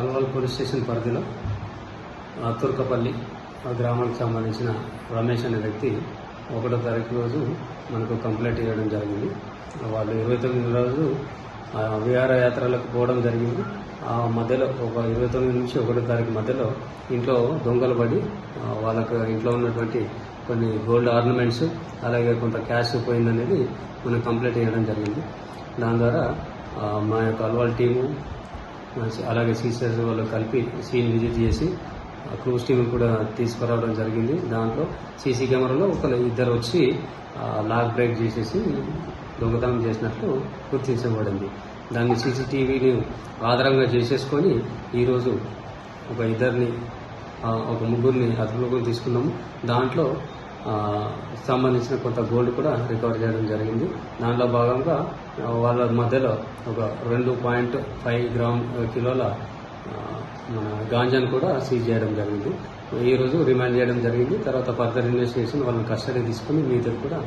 Alwal police station పరిధిలో తుర్కపల్లి గ్రామానికి సంబంధించిన రమేష్ అనే వ్యక్తి 1వ తారీఖు రోజు మనకు కంప్లైంట్ ఇవ్వడం జరిగింది. వాళ్ళు 29 రోజు విహారయాత్రలకు పోవడం జరిగింది. ఆ మధ్యలో ఒక 29 నుంచి 1వ తారీఖు మధ్యలో ఇంట్లో దొంగలు పడి వాళ్ళకు ఇంట్లో ఉన్నటువంటి కొన్ని గోల్డ్ ఆర్నమెంట్స్ అలాగే కొంత క్యాష్ పోయిందనేది మనకు కంప్లైంట్ ఇవ్వడం జరిగింది. దాని ద్వారా మా యొక్క అల్వాల్ టీము అలాగే సీసీఎస్ వాళ్ళు కలిపి సీన్ విజిట్ చేసి క్రూజ్ టీమ్ కూడా తీసుకురావడం జరిగింది. దాంట్లో సీసీ కెమెరాలో ఇద్దరు వచ్చి లాక్ బ్రేక్ చేసేసి దొంగతనం చేసినట్లు గుర్తించబడింది. దాన్ని సీసీటీవీని ఆధారంగా చేసేసుకొని ఈరోజు ఒక ముగ్గురిని అదుపులోకి తీసుకున్నాము. దాంట్లో సంబంధించిన కొంత గోల్డ్ కూడా రికవర్ చేయడం జరిగింది. దాంట్లో భాగంగా వాళ్ళ మధ్యలో ఒక 2.5 కిలోల మన గాంజాను కూడా సీజ్ చేయడం జరిగింది. ఈరోజు రిమాండ్ చేయడం జరిగింది. తర్వాత ఫర్దర్ ఇన్వెస్టిగేషన్ వాళ్ళని కస్టడీ తీసుకుని మిగతా కూడా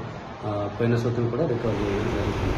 పోయిన సొత్తును కూడా రికవర్ చేయడం జరిగింది.